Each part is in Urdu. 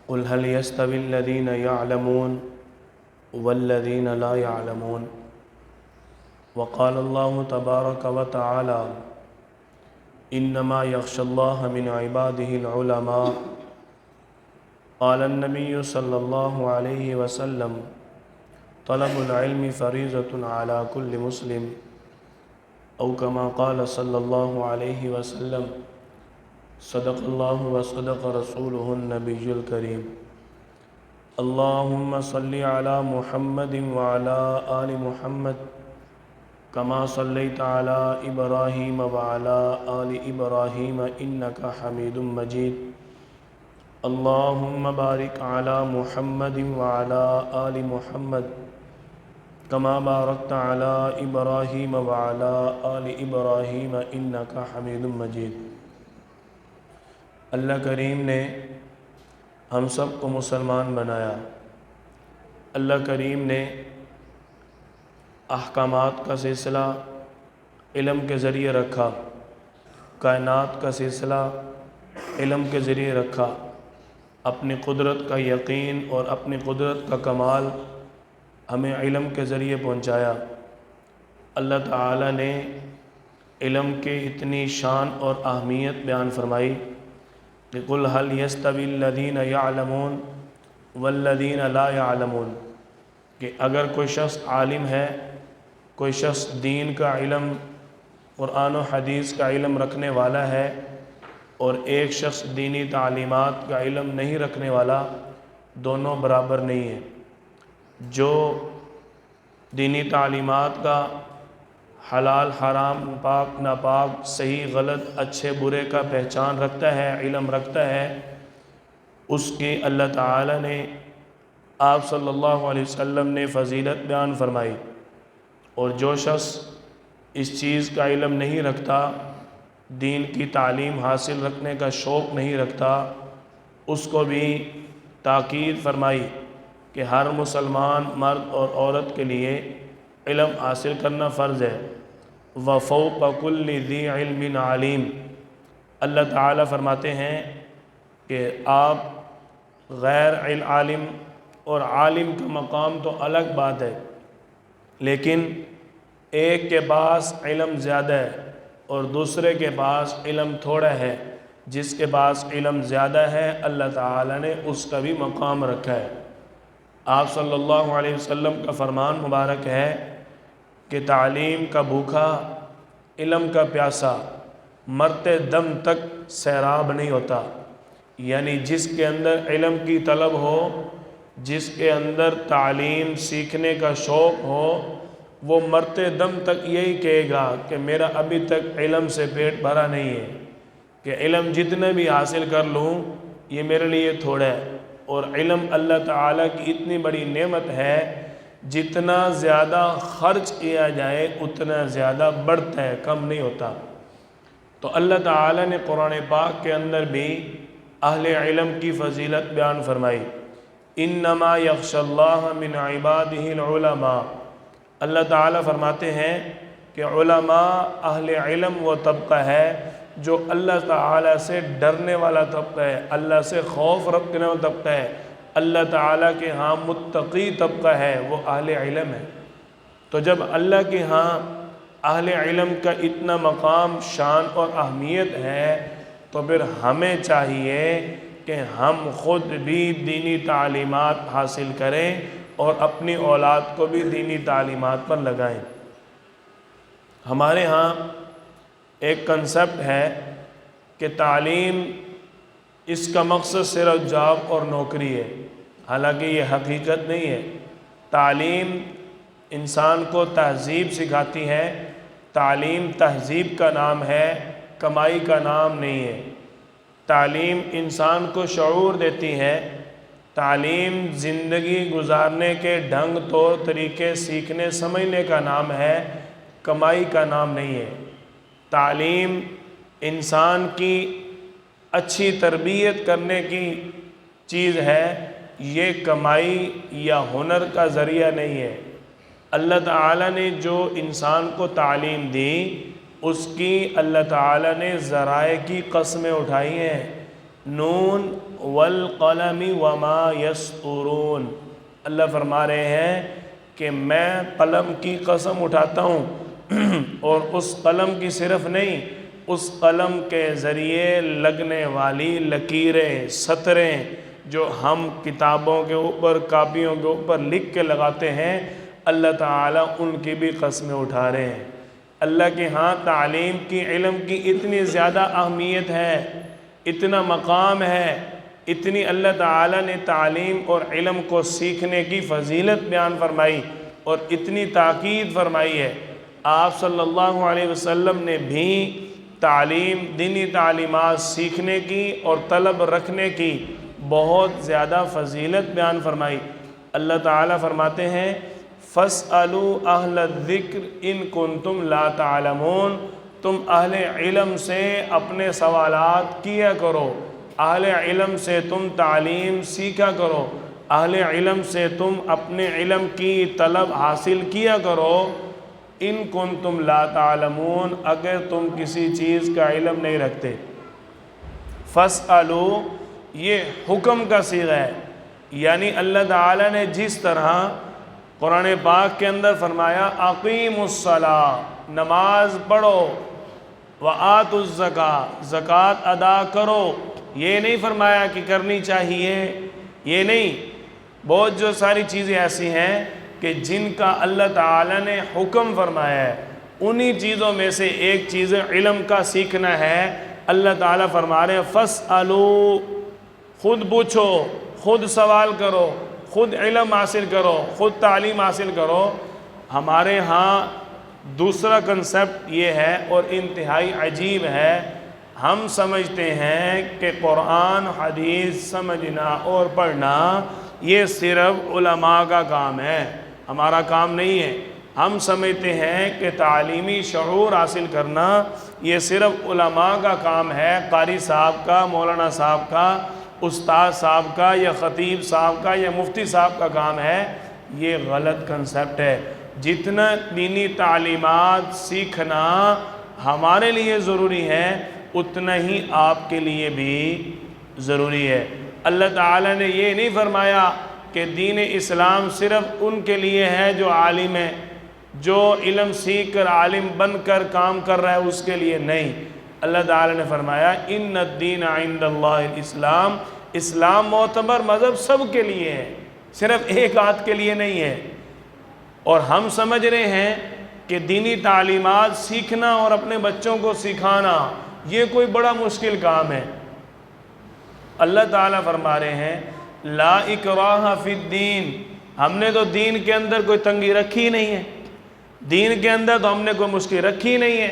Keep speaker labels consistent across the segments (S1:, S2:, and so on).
S1: قل هل يستوي الذين يعلمون والذين لا يعلمون وقال الله تبارك وتعالى إنما يخشى الله من عباده العلماء قال النبي صلى الله عليه وسلم طلب العلم فريضة على كل مسلم أو كما قال صلى الله عليه وسلم صدق الله وصدق رسوله النبي الكريم اللهم صل على محمد وعلى آل محمد كما صليت على إبراهيم وعلى آل إبراهيم إنك حميد مجيد اللهم بارك على محمد وعلى آل محمد كما باركت على إبراهيم وعلى آل إبراهيم إنك حميد مجيد۔ اللہ کریم نے ہم سب کو مسلمان بنایا۔ اللہ کریم نے احکامات کا سلسلہ علم کے ذریعے رکھا، کائنات کا سلسلہ علم کے ذریعے رکھا، اپنی قدرت کا یقین اور اپنی قدرت کا کمال ہمیں علم کے ذریعے پہنچایا۔ اللہ تعالی نے علم کے اتنی شان اور اہمیت بیان فرمائی کہ قل هل يستوي الذين يعلمون والذين لا يعلمون، کہ اگر کوئی شخص عالم ہے، کوئی شخص دین کا علم، قرآن و حدیث کا علم رکھنے والا ہے، اور ایک شخص دینی تعلیمات کا علم نہیں رکھنے والا، دونوں برابر نہیں ہیں۔ جو دینی تعلیمات کا حلال حرام پاک ناپاک صحیح غلط اچھے برے کا پہچان رکھتا ہے، علم رکھتا ہے، اس کی اللہ تعالی نے آپ صلی اللہ علیہ وسلم نے فضیلت بیان فرمائی۔ اور جو شخص اس چیز کا علم نہیں رکھتا، دین کی تعلیم حاصل رکھنے کا شوق نہیں رکھتا، اس کو بھی تاکید فرمائی کہ ہر مسلمان مرد اور عورت کے لیے علم حاصل کرنا فرض ہے۔ وَفَوْقَ كُلِّ ذِي عِلْمٍ عَلِيمٍ، اللہ تعالیٰ فرماتے ہیں کہ آپ غیر عالم اور عالم کا مقام تو الگ بات ہے، لیکن ایک کے پاس علم زیادہ ہے اور دوسرے کے پاس علم تھوڑا ہے۔ جس کے پاس علم زیادہ ہے اللہ تعالیٰ نے اس کا بھی مقام رکھا ہے۔ آپ صلی اللہ علیہ وسلم کا فرمان مبارک ہے کہ تعلیم کا بھوکا، علم کا پیاسا مرتے دم تک سیراب نہیں ہوتا۔ یعنی جس کے اندر علم کی طلب ہو، جس کے اندر تعلیم سیکھنے کا شوق ہو، وہ مرتے دم تک یہی کہے گا کہ میرا ابھی تک علم سے پیٹ بھرا نہیں ہے، کہ علم جتنے بھی حاصل کر لوں یہ میرے لیے تھوڑا ہے۔ اور علم اللہ تعالیٰ کی اتنی بڑی نعمت ہے، جتنا زیادہ خرچ کیا جائے اتنا زیادہ بڑھتا ہے، کم نہیں ہوتا۔ تو اللہ تعالیٰ نے قرآن پاک کے اندر بھی اہل علم کی فضیلت بیان فرمائی۔ انما یخشی اللہ من عبادہ العلماء، اللہ تعالیٰ فرماتے ہیں کہ علماء اہل علم وہ طبقہ ہے جو اللہ تعالیٰ سے ڈرنے والا طبقہ ہے، اللہ سے خوف رکھنے والا طبقہ ہے، اللہ تعالیٰ کے ہاں متقی طبقہ ہے، وہ اہل علم ہے۔ تو جب اللہ کے ہاں اہل علم کا اتنا مقام، شان اور اہمیت ہے، تو پھر ہمیں چاہیے کہ ہم خود بھی دینی تعلیمات حاصل کریں اور اپنی اولاد کو بھی دینی تعلیمات پر لگائیں۔ ہمارے ہاں ایک کنسپٹ ہے کہ تعلیم اس کا مقصد صرف جاب اور نوکری ہے، حالانکہ یہ حقیقت نہیں ہے۔ تعلیم انسان کو تہذیب سکھاتی ہے، تعلیم تہذیب کا نام ہے، کمائی کا نام نہیں ہے۔ تعلیم انسان کو شعور دیتی ہے، تعلیم زندگی گزارنے کے ڈھنگ طور طریقے سیکھنے سمجھنے کا نام ہے، کمائی کا نام نہیں ہے۔ تعلیم انسان کی اچھی تربیت کرنے کی چیز ہے، یہ کمائی یا ہنر کا ذریعہ نہیں ہے۔ اللہ تعالیٰ نے جو انسان کو تعلیم دی، اس کی اللہ تعالیٰ نے ذرائع کی قسمیں اٹھائی ہیں نون والقلم وما یسطرون۔ اللہ فرما رہے ہیں کہ میں قلم کی قسم اٹھاتا ہوں اور اس قلم کی صرف نہیں، اس قلم کے ذریعے لگنے والی لکیریں، سطریں جو ہم کتابوں کے اوپر، کاپیوں کے اوپر لکھ کے لگاتے ہیں، اللہ تعالیٰ ان کی بھی قسمیں اٹھا رہے ہیں۔ اللہ کے ہاں تعلیم کی، علم کی اتنی زیادہ اہمیت ہے، اتنا مقام ہے، اتنی اللہ تعالیٰ نے تعلیم اور علم کو سیکھنے کی فضیلت بیان فرمائی اور اتنی تاکید فرمائی ہے۔ آپ صلی اللہ علیہ وسلم نے بھی تعلیم، دینی تعلیمات سیکھنے کی اور طلب رکھنے کی بہت زیادہ فضیلت بیان فرمائی۔ اللہ تعالیٰ فرماتے ہیں فَاسْأَلُوا أَهْلَ الذِّكْرِ إِن كُنتُمْ لَا تَعْلَمُونَ، تم اہل علم سے اپنے سوالات کیا کرو، اہل علم سے تم تعلیم سیکھا کرو، اہل علم سے تم اپنے علم کی طلب حاصل کیا کرو۔ ان کنتم لا تعلمون، اگر تم کسی چیز کا علم نہیں رکھتے۔ فاسألو یہ حکم کا صیغہ ہے، یعنی اللہ تعالیٰ نے جس طرح قرآن پاک کے اندر فرمایا اقیموا الصلاۃ، نماز پڑھو، وآتوا الزکاۃ، زکوٰۃ ادا کرو، یہ نہیں فرمایا کہ کرنی چاہیے، یہ نہیں، بہت جو ساری چیزیں ایسی ہیں کہ جن کا اللہ تعالیٰ نے حکم فرمایا ہے، انہی چیزوں میں سے ایک چیز علم کا سیکھنا ہے۔ اللہ تعالیٰ فرما رہے ہیں فاسألو، خود پوچھو، خود سوال کرو، خود علم حاصل کرو، خود تعلیم حاصل کرو۔ ہمارے ہاں دوسرا کنسپٹ یہ ہے اور انتہائی عجیب ہے، ہم سمجھتے ہیں کہ قرآن حدیث سمجھنا اور پڑھنا یہ صرف علماء کا کام ہے، ہمارا کام نہیں ہے۔ ہم سمجھتے ہیں کہ تعلیمی شعور حاصل کرنا یہ صرف علماء کا کام ہے، قاری صاحب کا، مولانا صاحب کا، استاد صاحب کا، یا خطیب صاحب کا، یا مفتی صاحب کا کام ہے۔ یہ غلط کنسپٹ ہے۔ جتنا دینی تعلیمات سیکھنا ہمارے لیے ضروری ہے، اتنا ہی آپ کے لیے بھی ضروری ہے۔ اللہ تعالیٰ نے یہ نہیں فرمایا کہ دین اسلام صرف ان کے لیے ہے جو عالم ہے، جو علم سیکھ کر عالم بن کر کام کر رہا ہے، اس کے لیے نہیں۔ اللہ تعالیٰ نے فرمایا ان الدین عند اللہ الاسلام، اسلام معتبر مذہب سب کے لیے ہے، صرف ایک آدھ کے لیے نہیں ہے۔ اور ہم سمجھ رہے ہیں کہ دینی تعلیمات سیکھنا اور اپنے بچوں کو سکھانا یہ کوئی بڑا مشکل کام ہے۔ اللہ تعالیٰ فرما رہے ہیں لا اکراہ فی الدین، ہم نے تو دین کے اندر کوئی تنگی رکھی نہیں ہے، دین کے اندر تو ہم نے کوئی مشکل رکھی نہیں ہے،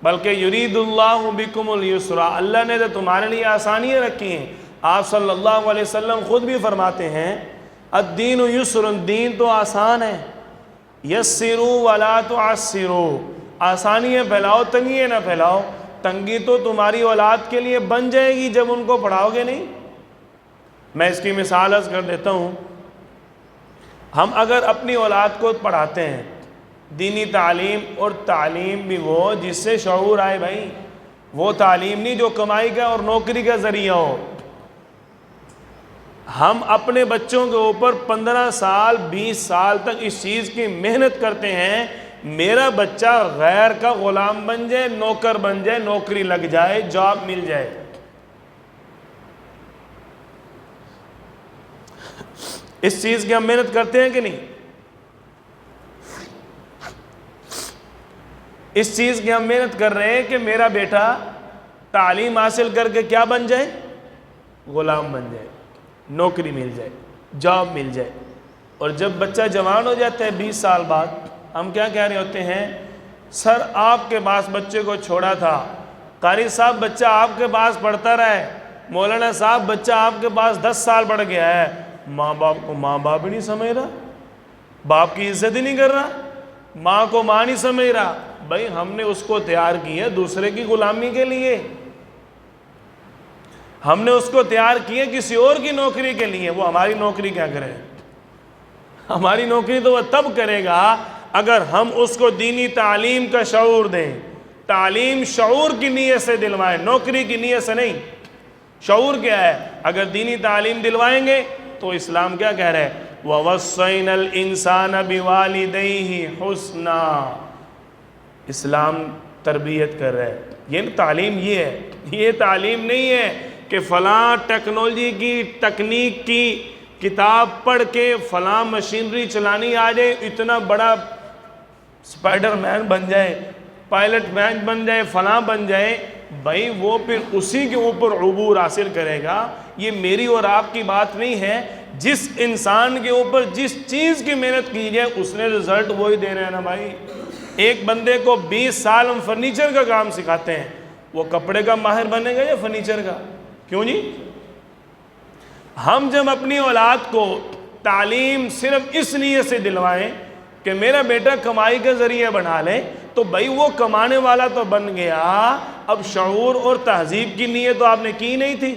S1: بلکہ یرید اللہ بکم الیسرا، اللہ نے تو تمہارے لیے آسانیاں رکھی ہیں۔ آپ صلی اللہ علیہ وسلم خود بھی فرماتے ہیں الدین یسر، دین تو آسان ہے، یسروا ولا تعسروا، آسانیاں پھیلاؤ، تنگیاں نہ پھیلاؤ۔ تنگی تو تمہاری اولاد کے لیے بن جائے گی جب ان کو پڑھاؤ گے نہیں۔ میں اس کی مثال عرض کر دیتا ہوں، ہم اگر اپنی اولاد کو پڑھاتے ہیں دینی تعلیم، اور تعلیم بھی وہ جس سے شعور آئے بھائی، وہ تعلیم نہیں جو کمائی کا اور نوکری کا ذریعہ ہو۔ ہم اپنے بچوں کے اوپر 15 سال 20 سال تک اس چیز کی محنت کرتے ہیں میرا بچہ غیر کا غلام بن جائے، نوکر بن جائے، نوکری لگ جائے، جاب مل جائے۔ اس چیز کی ہم محنت کرتے ہیں کہ نہیں؟ اس چیز کی ہم محنت کر رہے ہیں کہ میرا بیٹا تعلیم حاصل کر کے کیا بن جائے؟ غلام بن جائے، نوکری مل جائے، جاب مل جائے۔ اور جب بچہ جوان ہو جاتا ہے 20 سال بعد، ہم کیا کہہ رہے ہوتے ہیں؟ سر آپ کے پاس بچے کو چھوڑا تھا، قاری صاحب بچہ آپ کے پاس پڑھتا رہا ہے، مولانا صاحب بچہ آپ کے پاس 10 سال پڑھ گیا ہے، ماں باپ کو ماں باپ ہی نہیں سمجھ رہا، باپ کی عزت ہی نہیں کر رہا، ماں کو ماں نہیں سمجھ رہا۔ بھائی ہم نے اس کو تیار کیا دوسرے کی غلامی کے لیے، ہم نے اس کو تیار کیا کسی اور کی نوکری کے لیے، وہ ہماری نوکری کیا کرے؟ ہماری نوکری تو وہ تب کرے گا اگر ہم اس کو دینی تعلیم کا شعور دیں، تعلیم شعور کی نیت سے دلوائیں، نوکری کی نیت سے نہیں۔ شعور کیا ہے؟ اگر دینی تعلیم دلوائیں گے تو اسلام کیا کہہ رہا ہے؟ وَوَصَّيْنَا الْإِنسَانَ بِوَالِدَيْهِ حُسْنًا. اسلام تربیت کر رہا ہے. یہ تعلیم یہ ہے، یہ تعلیم نہیں ہے کہ فلاں ٹیکنالوجی کی تکنیک کی کتاب پڑھ کے فلاں مشینری چلانی آ جائے، اتنا بڑا سپائڈر مین بن جائے، پائلٹ مین بن جائے، فلاں بن جائے. بھائی وہ پھر اسی کے اوپر عبور حاصل کرے گا. یہ میری اور آپ کی بات نہیں ہے. جس انسان کے اوپر جس چیز کی محنت کی جائے اس نے رزلٹ وہی دینا ہے نا بھائی. ایک بندے کو 20 سال ہم فرنیچر کا کام سکھاتے ہیں، وہ کپڑے کا ماہر بنے گا یا فرنیچر کا؟ کیوں جی؟ ہم جب اپنی اولاد کو تعلیم صرف اس لیے سے دلوائیں کہ میرا بیٹا کمائی کا ذریعہ بنا لے، تو بھائی وہ کمانے والا تو بن گیا، اب شعور اور تہذیب کی نیت تو آپ نے کی نہیں تھی.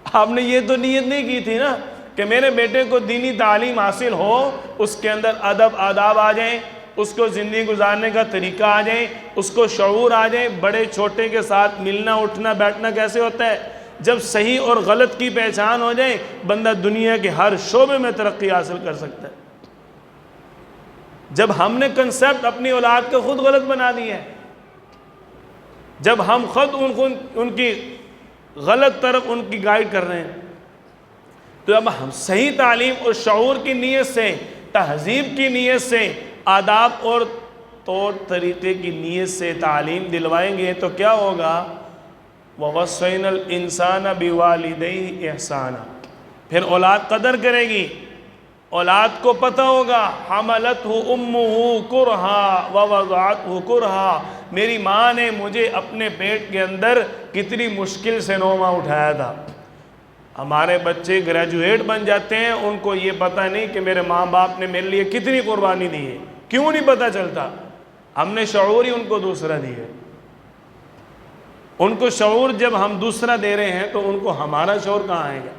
S1: آپ نے یہ تو نیت نہیں کی تھی نا کہ میرے بیٹے کو دینی تعلیم حاصل ہو، اس کے اندر ادب آداب آ جائیں، اس کو زندگی گزارنے کا طریقہ آ جائے، اس کو شعور آ جائے، بڑے چھوٹے کے ساتھ ملنا اٹھنا بیٹھنا کیسے ہوتا ہے. جب صحیح اور غلط کی پہچان ہو جائے، بندہ دنیا کے ہر شعبے میں ترقی حاصل کر سکتا ہے. جب ہم نے کنسیپٹ اپنی اولاد کو خود غلط بنا دیا ہے، جب ہم خود ان کی غلط طرف ان کی گائیڈ کر رہے ہیں، تو اب ہم صحیح تعلیم اور شعور کی نیت سے، تہذیب کی نیت سے، آداب اور طور طریقے کی نیت سے تعلیم دلوائیں گے تو کیا ہوگا؟ وَوَصَّيْنَا الْإِنسَانَ بِوَالِدَيْهِ إِحْسَانًا. پھر اولاد قدر کرے گی، اولاد کو پتہ ہوگا حَمَلَتْهُ أُمُّهُ كُرْهًا وَوَضَعَتْهُ كُرْهًا. میری ماں نے مجھے اپنے پیٹ کے اندر کتنی مشکل سے 9 ماہ اٹھایا تھا. ہمارے بچے گریجویٹ بن جاتے ہیں، ان کو یہ پتہ نہیں کہ میرے ماں باپ نے میرے لیے کتنی قربانی دی ہے. کیوں نہیں پتہ چلتا؟ ہم نے شعور ہی ان کو دوسرا دی ہے. ان کو شعور جب ہم دوسرا دے رہے ہیں تو ان کو ہمارا شعور کہاں آئے گا؟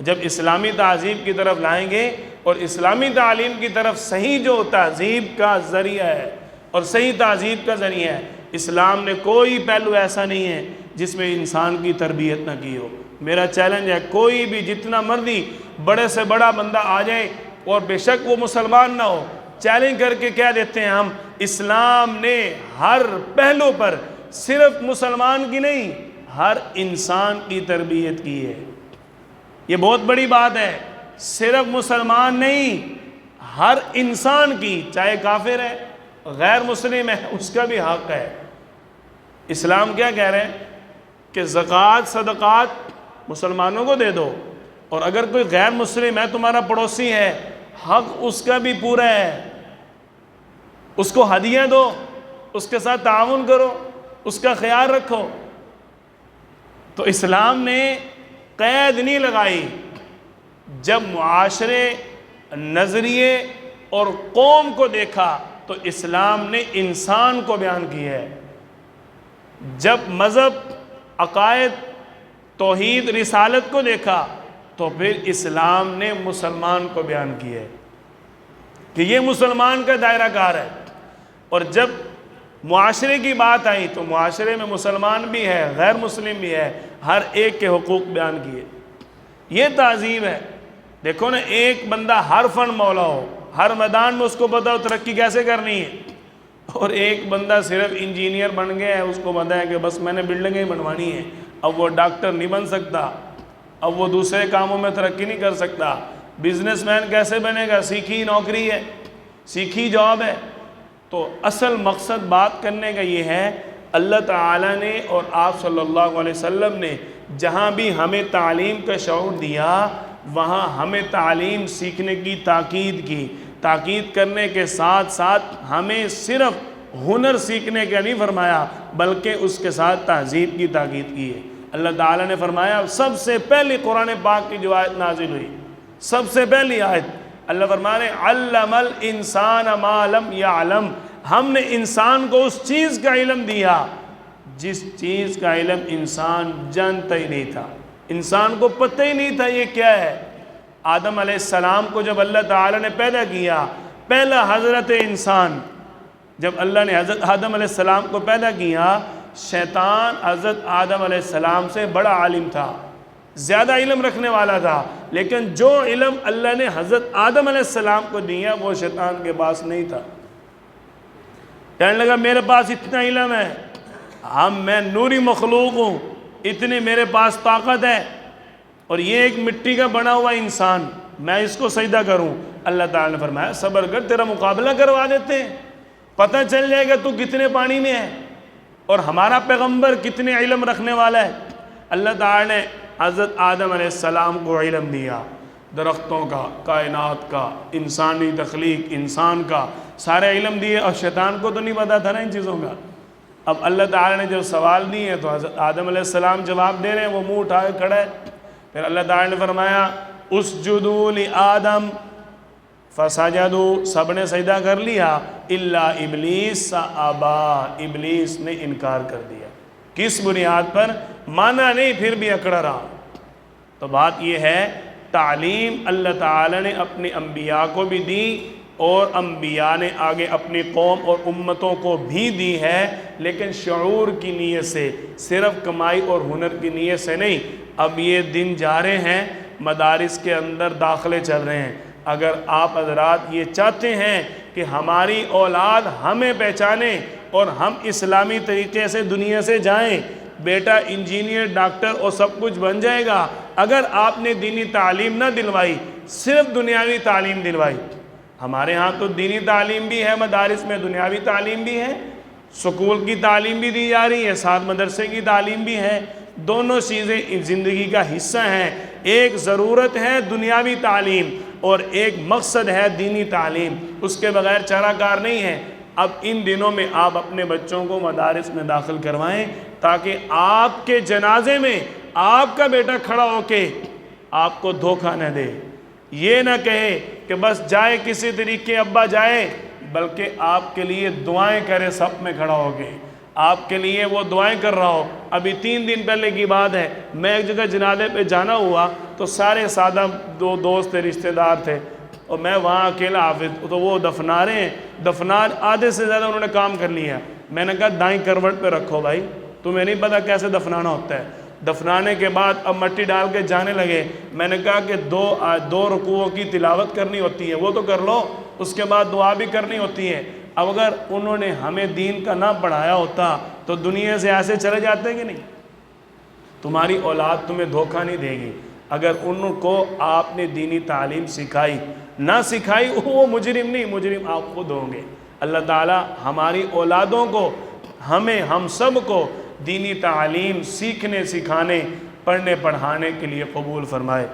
S1: جب اسلامی تہذیب کی طرف لائیں گے اور اسلامی تعلیم کی طرف صحیح جو تہذیب کا ذریعہ ہے اور صحیح تہذیب کا ذریعہ ہے، اسلام نے کوئی پہلو ایسا نہیں ہے جس میں انسان کی تربیت نہ کی ہو. میرا چیلنج ہے، کوئی بھی جتنا مرضی بڑے سے بڑا بندہ آ جائے اور بے شک وہ مسلمان نہ ہو، چیلنج کر کے کہہ دیتے ہیں ہم، اسلام نے ہر پہلو پر صرف مسلمان کی نہیں، ہر انسان کی تربیت کی ہے. یہ بہت بڑی بات ہے. صرف مسلمان نہیں، ہر انسان کی، چاہے کافر ہے غیر مسلم ہے، اس کا بھی حق ہے. اسلام کیا کہہ رہے ہیں کہ زکوٰۃ صدقات مسلمانوں کو دے دو، اور اگر کوئی غیر مسلم ہے تمہارا پڑوسی ہے، حق اس کا بھی پورا ہے. اس کو ہدیہ دو، اس کے ساتھ تعاون کرو، اس کا خیال رکھو. تو اسلام نے قید نہیں لگائی. جب معاشرے، نظریے اور قوم کو دیکھا تو اسلام نے انسان کو بیان کیا ہے. جب مذہب، عقائد، توحید، رسالت کو دیکھا تو پھر اسلام نے مسلمان کو بیان کیا ہے کہ یہ مسلمان کا دائرہ کار ہے. اور جب معاشرے کی بات آئی تو معاشرے میں مسلمان بھی ہے، غیر مسلم بھی ہے، ہر ایک کے حقوق بیان کیے. یہ تہذیب ہے. دیکھو نا، ایک بندہ ہر فن مولا ہو، ہر میدان میں اس کو پتہ ہو ترقی کیسے کرنی ہے، اور ایک بندہ صرف انجینئر بن گیا ہے، اس کو پتہ ہے کہ بس میں نے بلڈنگیں ہی بنوانی ہے. اب وہ ڈاکٹر نہیں بن سکتا، اب وہ دوسرے کاموں میں ترقی نہیں کر سکتا. بزنس مین کیسے بنے گا؟ سیکھی نوکری ہے، سیکھی جاب ہے. تو اصل مقصد بات کرنے کا یہ ہے، اللہ تعالیٰ نے اور آپ صلی اللہ علیہ وسلم نے جہاں بھی ہمیں تعلیم کا شعور دیا، وہاں ہمیں تعلیم سیکھنے کی تاکید کی. تاکید کرنے کے ساتھ ساتھ ہمیں صرف ہنر سیکھنے کا نہیں فرمایا، بلکہ اس کے ساتھ تہذیب کی تاکید کی ہے. اللہ تعالیٰ نے فرمایا، سب سے پہلی قرآن پاک کی جو آیت نازل ہوئی، سب سے پہلی آیت اللہ فرمانے، علم الانسان ما لم یعلم. ہم نے انسان کو اس چیز کا علم دیا جس چیز کا علم انسان جانتا ہی نہیں تھا. انسان کو پتہ ہی نہیں تھا یہ کیا ہے. آدم علیہ السلام کو جب اللہ تعالیٰ نے پیدا کیا، پہلا حضرت انسان، جب اللہ نے حضرت آدم علیہ السلام کو پیدا کیا شیطان حضرت آدم علیہ السلام سے بڑا عالم تھا، زیادہ علم رکھنے والا تھا، لیکن جو علم اللہ نے حضرت آدم علیہ السلام کو دیا وہ شیطان کے پاس نہیں تھا۔ کہنے لگا میرے پاس اتنا علم ہے، میں نوری مخلوق ہوں، اتنی میرے پاس طاقت ہے، اور یہ ایک مٹی کا بنا ہوا انسان، میں اس کو سجدہ کروں؟ اللہ تعالیٰ نے فرمایا صبر کر، تیرا مقابلہ کروا دیتے ہیں، پتہ چل جائے گا تو کتنے پانی میں ہے اور ہمارا پیغمبر کتنے علم رکھنے والا ہے۔ اللہ تعالیٰ نے حضرت آدم علیہ السلام کو علم دیا، درختوں کا، کائنات کا، انسانی تخلیق، انسان کا، سارے علم دیے، اور شیطان کو تو نہیں پتا تھا نا ان چیزوں کا۔ اب اللہ تعالیٰ نے جب سوال دیے تو حضرت آدم علیہ السلام جواب دے رہے ہیں، وہ منہ اٹھا کے کھڑا ہے۔ پھر اللہ تعالیٰ نے فرمایا اسجدوا لآدم فسجدوا، سب نے سجدہ کر لیا الا ابلیس ابا، ابلیس نے انکار کر دیا۔ کس بنیاد پر؟ مانا نہیں، پھر بھی اکڑا رہا۔ تو بات یہ ہے، تعلیم اللہ تعالیٰ نے اپنے انبیاء کو بھی دی، اور انبیاء نے آگے اپنی قوم اور امتوں کو بھی دی ہے، لیکن شعور کی نیت سے، صرف کمائی اور ہنر کی نیت سے نہیں۔ اب یہ دن جا رہے ہیں، مدارس کے اندر داخلے چل رہے ہیں۔ اگر آپ حضرات یہ چاہتے ہیں کہ ہماری اولاد ہمیں پہچانے اور ہم اسلامی طریقے سے دنیا سے جائیں، بیٹا انجینئر، ڈاکٹر اور سب کچھ بن جائے گا، اگر آپ نے دینی تعلیم نہ دلوائی، صرف دنیاوی تعلیم دلوائی۔ ہمارے ہاں تو دینی تعلیم بھی ہے، مدارس میں دنیاوی تعلیم بھی ہے، سکول کی تعلیم بھی دی جا رہی ہے، ساتھ مدرسے کی تعلیم بھی ہے، دونوں چیزیں زندگی کا حصہ ہیں۔ ایک ضرورت ہے دنیاوی تعلیم اور ایک مقصد ہے دینی تعلیم، اس کے بغیر چارہ کار نہیں ہے۔ اب ان دنوں میں آپ اپنے بچوں کو مدارس میں داخل کروائیں، تاکہ آپ کے جنازے میں آپ کا بیٹا کھڑا ہو کے آپ کو دھوکہ نہ دے، یہ نہ کہے کہ بس جائے کسی طریقے ابا جائے، بلکہ آپ کے لیے دعائیں کرے، صف میں کھڑا ہو کے آپ کے لیے وہ دعائیں کر رہا ہو۔ ابھی 3 دن پہلے کی بات ہے، میں ایک جگہ جنازے پہ جانا ہوا تو سارے سادہ دو دوست رشتہ دار تھے، اور میں وہاں اکیلا حافظ، تو وہ دفنا رہے ہیں، دفنار آدھے سے زیادہ انہوں نے کام کر لیا۔ میں نے کہا دائیں کروٹ پہ رکھو بھائی، تمہیں نہیں پتا کیسے دفنانا ہوتا ہے۔ دفنانے کے بعد اب مٹی ڈال کے جانے لگے۔ میں نے کہا کہ دو رکوعوں کی تلاوت کرنی ہوتی ہے، وہ تو کر لو، اس کے بعد دعا بھی کرنی ہوتی ہے۔ اب اگر انہوں نے ہمیں دین کا نہ پڑھایا ہوتا تو دنیا سے ایسے چلے جاتے کہ نہیں؟ تمہاری اولاد تمہیں دھوکہ نہیں دے گی اگر ان کو آپ نے دینی تعلیم سکھائی، نہ سکھائی وہ مجرم نہیں، مجرم آپ خود ہوں گے۔ اللہ تعالی ہماری اولادوں کو، ہم سب کو دینی تعلیم سیکھنے، سکھانے، پڑھنے، پڑھانے کے لیے قبول فرمائے۔